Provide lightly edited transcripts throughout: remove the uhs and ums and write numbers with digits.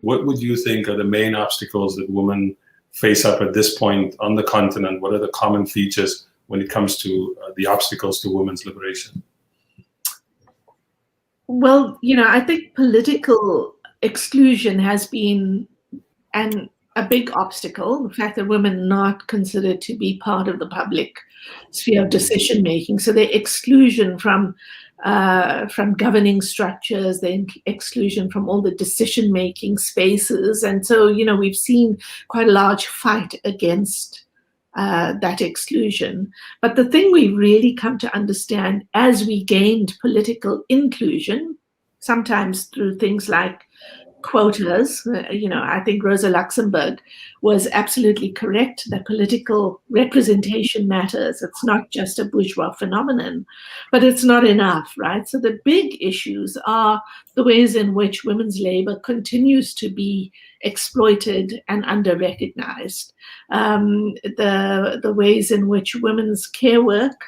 what would you think are the main obstacles that women face up at this point on the continent? What are the common features when it comes to the obstacles to women's liberation? Well, I think political exclusion has been a big obstacle. The fact that women are not considered to be part of the public sphere of decision making, so their exclusion from governing structures, their exclusion from all the decision making spaces, and so we've seen quite a large fight against that exclusion. But the thing we really come to understand as we gained political inclusion, sometimes through things like quotas, I think Rosa Luxemburg was absolutely correct that political representation matters. It's not just a bourgeois phenomenon, but it's not enough, right? So the big issues are the ways in which women's labor continues to be exploited and under-recognized, the ways in which women's care work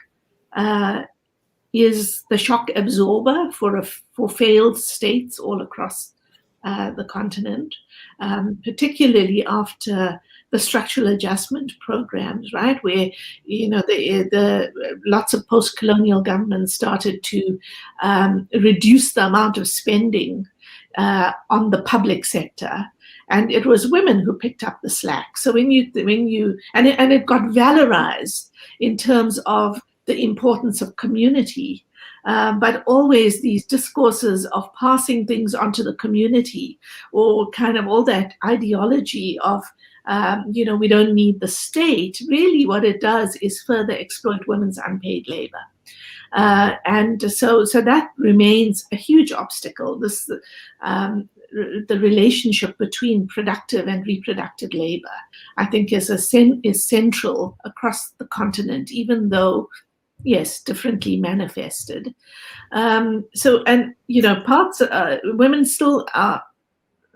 is the shock absorber for failed states all across the continent, particularly after the structural adjustment programs, right, where the lots of post-colonial governments started to reduce the amount of spending on the public sector, and it was women who picked up the slack. So when you and it got valorized in terms of the importance of community. But always these discourses of passing things onto the community, or kind of all that ideology of, we don't need the state, really what it does is further exploit women's unpaid labor. And so that remains a huge obstacle. The relationship between productive and reproductive labor, I think, is central across the continent, even though, yes, differently manifested. Women still are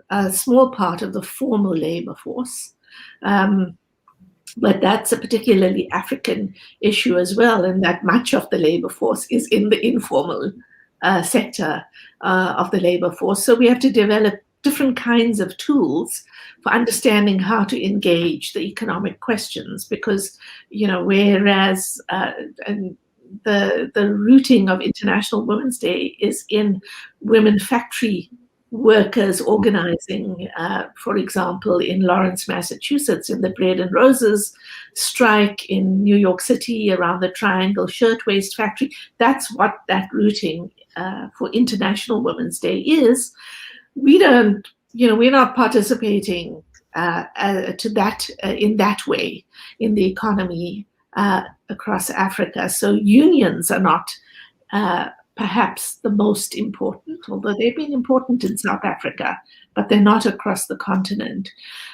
a small part of the formal labor force, but that's a particularly African issue as well, in that much of the labor force is in the informal sector of the labor force. So we have to develop different kinds of tools for understanding how to engage the economic questions, because whereas the rooting of International Women's Day is in women factory workers organizing, for example, in Lawrence, Massachusetts, in the Bread and Roses strike, in New York City around the Triangle Shirtwaist Factory. That's what that rooting for International Women's Day is. We're not participating in that way in the economy across Africa. So unions are not perhaps the most important, although they've been important in South Africa, but they're not across the continent.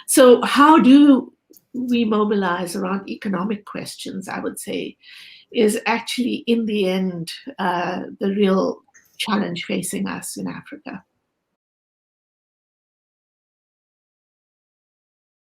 So how do we mobilize around economic questions, I would say, is actually in the end the real challenge facing us in Africa.